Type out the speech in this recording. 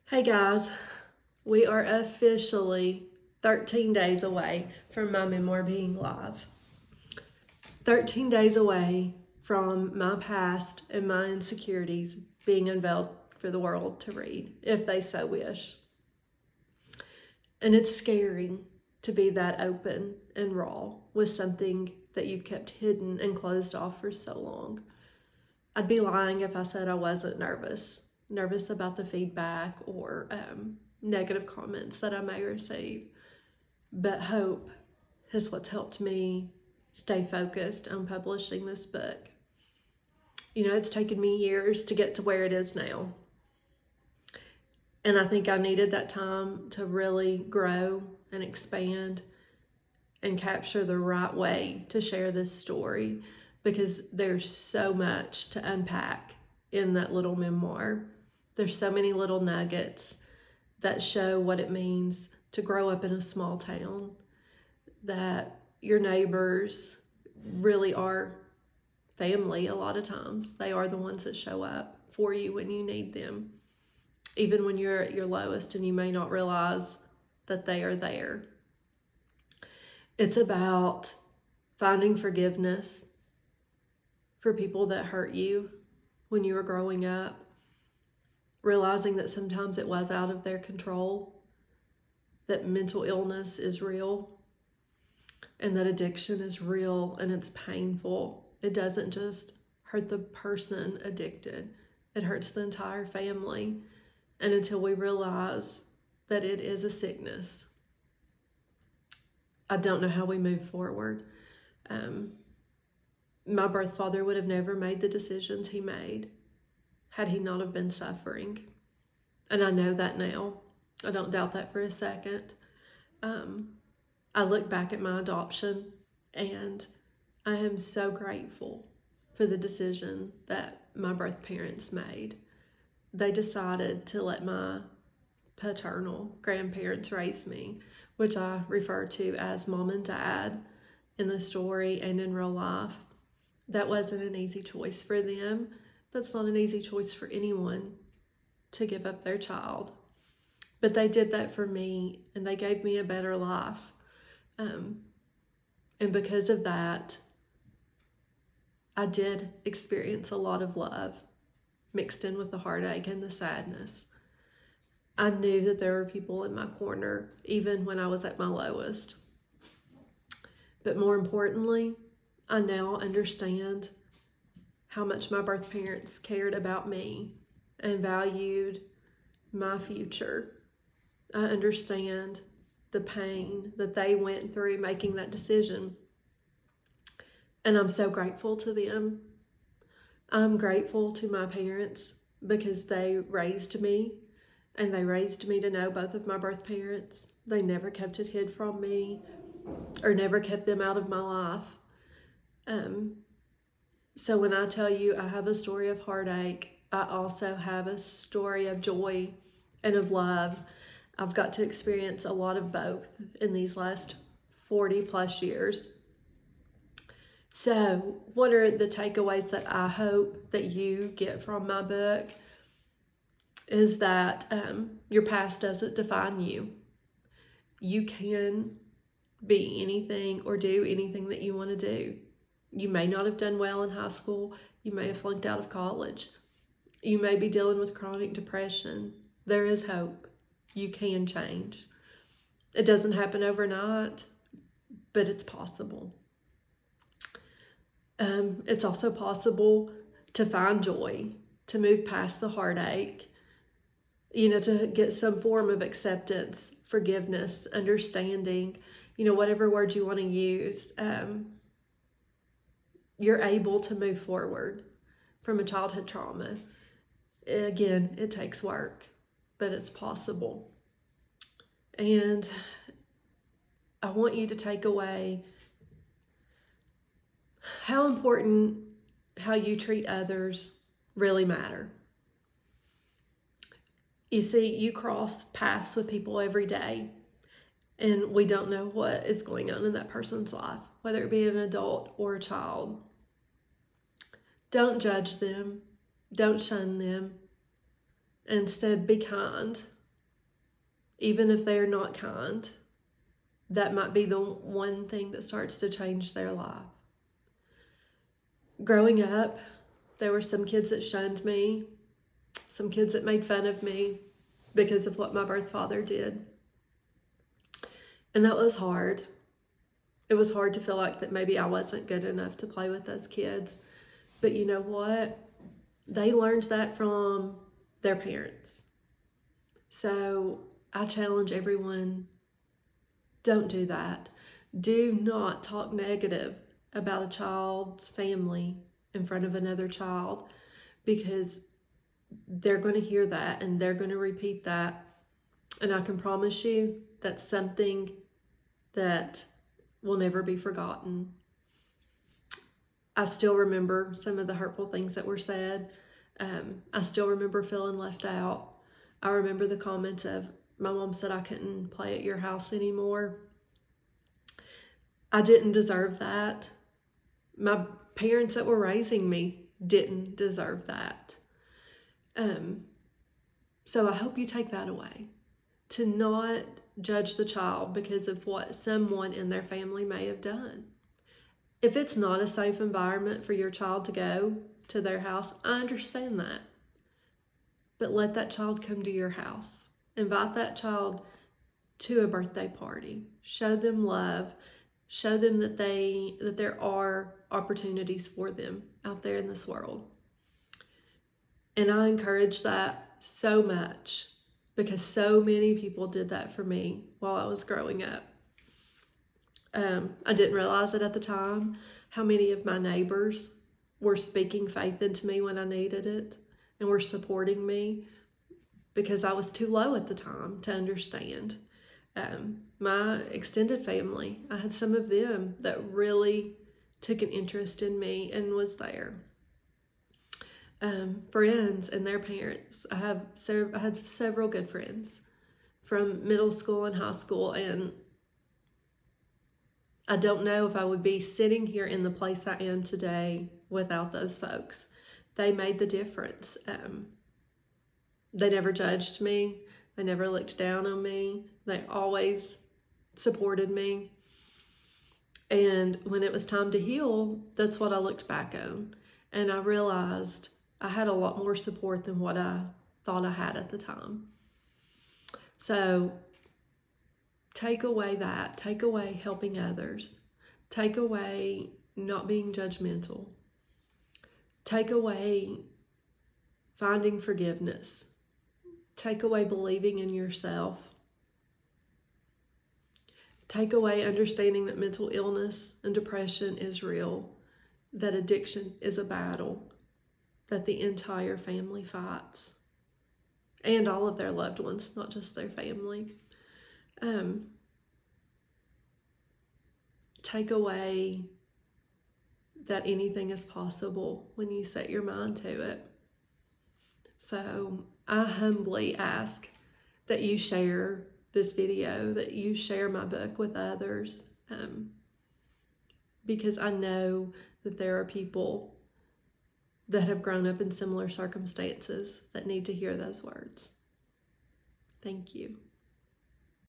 Hey guys, we are officially 13 days away from my memoir being live. 13 days away from my past and my insecurities being unveiled for the world to read, if they so wish. And it's scary to be that open and raw with something that you've kept hidden and closed off for so long. I'd be lying if I said I wasn't nervous about the feedback or negative comments that I may receive. But hope is what's helped me stay focused on publishing this book. It's taken me years to get to where it is now. And I think I needed that time to really grow and expand and capture the right way to share this story, because there's so much to unpack in that little memoir. There's so many little nuggets that show what it means to grow up in a small town, that your neighbors really are family a lot of times. They are the ones that show up for you when you need them, even when you're at your lowest and you may not realize that they are there. It's about finding forgiveness for people that hurt you when you were growing up, realizing that sometimes it was out of their control, that mental illness is real, and that addiction is real and it's painful. It doesn't just hurt the person addicted, it hurts the entire family. And until we realize that it is a sickness, I don't know how we move forward. My birth father would have never made the decisions he made had he not have been suffering. And I know that now. I don't doubt that for a second. I look back at my adoption and I am so grateful for the decision that my birth parents made. They decided to let my paternal grandparents raise me, which I refer to as mom and dad in the story and in real life. That wasn't an easy choice for them. That's not an easy choice for anyone, to give up their child. But they did that for me, and they gave me a better life. And because of that, I did experience a lot of love mixed in with the heartache and the sadness. I knew that there were people in my corner, even when I was at my lowest. But more importantly, I now understand how much my birth parents cared about me and valued my future. I understand the pain that they went through making that decision. And I'm so grateful to them. I'm grateful to my parents because they raised me, and they raised me to know both of my birth parents. They never kept it hid from me or never kept them out of my life. So when I tell you I have a story of heartache, I also have a story of joy and of love. I've got to experience a lot of both in these last 40 plus years. So what are the takeaways that I hope that you get from my book? Is that your past doesn't define you. You can be anything or do anything that you want to do. You may not have done well in high school. You may have flunked out of college. You may be dealing with chronic depression. There is hope. You can change. It doesn't happen overnight, but it's possible. It's also possible to find joy, to move past the heartache, to get some form of acceptance, forgiveness, understanding, whatever word you want to use. You're able to move forward from a childhood trauma. Again, it takes work, but it's possible. And I want you to take away how important how you treat others really matter. You see, you cross paths with people every day, and we don't know what is going on in that person's life, whether it be an adult or a child. Don't judge them. Don't shun them. Instead, be kind. Even if they're not kind, that might be the one thing that starts to change their life. Growing up, there were some kids that shunned me, some kids that made fun of me because of what my birth father did. And that was hard. It was hard to feel like that maybe I wasn't good enough to play with those kids. But you know what? They learned that from their parents. So I challenge everyone, don't do that. Do not talk negative about a child's family in front of another child, because they're going to hear that and they're going to repeat that. And I can promise you that's something that will never be forgotten. I still remember some of the hurtful things that were said. I still remember feeling left out. I remember the comments of, my mom said I couldn't play at your house anymore. I didn't deserve that. My parents that were raising me didn't deserve that. So I hope you take that away. To not judge the child because of what someone in their family may have done. If it's not a safe environment for your child to go to their house, I understand that. But let that child come to your house. Invite that child to a birthday party. Show them love. Show them that there are opportunities for them out there in this world. And I encourage that so much, because so many people did that for me while I was growing up. I didn't realize it at the time, how many of my neighbors were speaking faith into me when I needed it and were supporting me, because I was too low at the time to understand. My extended family, I had some of them that really took an interest in me and was there. Friends and their parents. I had several good friends from middle school and high school, and I don't know if I would be sitting here in the place I am today without those folks. They made the difference. They never judged me. They never looked down on me. They always supported me. And when it was time to heal, that's what I looked back on. And I realized I had a lot more support than what I thought I had at the time. So take away that. Take away helping others. Take away not being judgmental. Take away finding forgiveness. Take away believing in yourself. Take away understanding that mental illness and depression is real, that addiction is a battle that the entire family fights, and all of their loved ones, not just their family. Take away that anything is possible when you set your mind to it. So I humbly ask that you share this video, that you share my book with others, because I know that there are people that have grown up in similar circumstances that need to hear those words. Thank you.